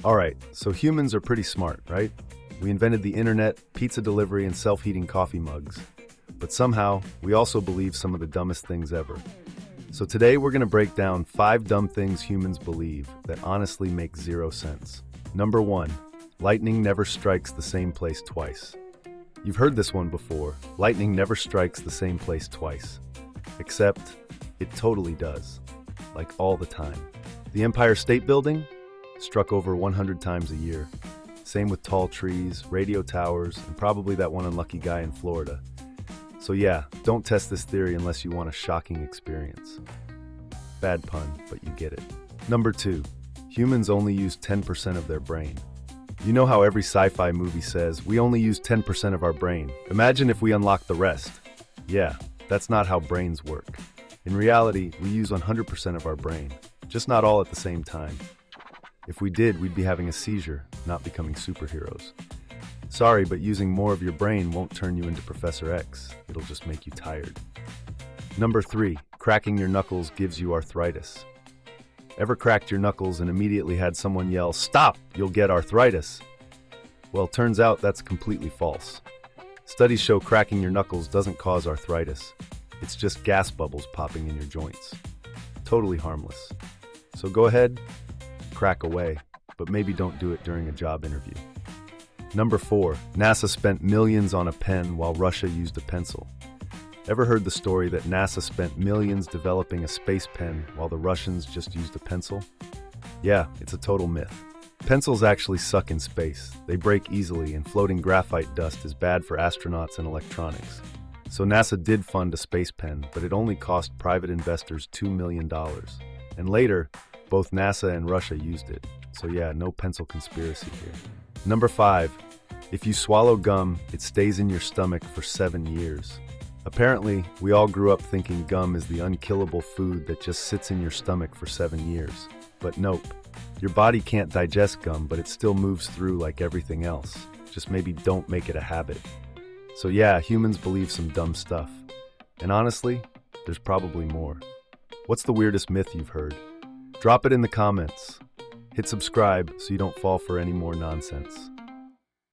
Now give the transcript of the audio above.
Alright, so humans are pretty smart, right? We invented the internet, pizza delivery, and self-heating coffee mugs. But somehow, we also believe some of the dumbest things ever. So today we're going to break down 5 dumb things humans believe that honestly make zero sense. Number 1. Lightning never strikes the same place twice. You've heard this one before. Lightning never strikes the same place twice. Except, it totally does. Like all the time. The Empire State Building? Struck over 100 times a year. Same with tall trees, radio towers, and probably that one unlucky guy in Florida. So yeah, don't test this theory unless you want a shocking experience. Bad pun, but you get it. Number 2. Humans only use 10% of their brain. You know how every sci-fi movie says, we only use 10% of our brain. Imagine if we unlock the rest. Yeah, that's not how brains work. In reality, we use 100% of our brain, just not all at the same time. If we did, we'd be having a seizure, not becoming superheroes. Sorry, but using more of your brain won't turn you into Professor X. It'll just make you tired. Number 3. Cracking your knuckles gives you arthritis. Ever cracked your knuckles and immediately had someone yell, "Stop! You'll get arthritis"? Well, turns out that's completely false. Studies show cracking your knuckles doesn't cause arthritis. It's just gas bubbles popping in your joints. Totally harmless. So go ahead, crack away, but maybe don't do it during a job interview. Number 4. NASA spent millions on a pen while Russia used a pencil. Ever heard the story that NASA spent millions developing a space pen while the Russians just used a pencil? Yeah, it's a total myth. Pencils actually suck in space. They break easily, and floating graphite dust is bad for astronauts and electronics. So NASA did fund a space pen, but it only cost private investors $2 million. And later, both NASA and Russia used it. So yeah, no pencil conspiracy here. Number 5. If you swallow gum, it stays in your stomach for 7 years. Apparently, we all grew up thinking gum is the unkillable food that just sits in your stomach for 7 years. But nope. Your body can't digest gum, but it still moves through like everything else. Just maybe don't make it a habit. So yeah, humans believe some dumb stuff. And honestly, there's probably more. What's the weirdest myth you've heard? Drop it in the comments. Hit subscribe so you don't fall for any more nonsense.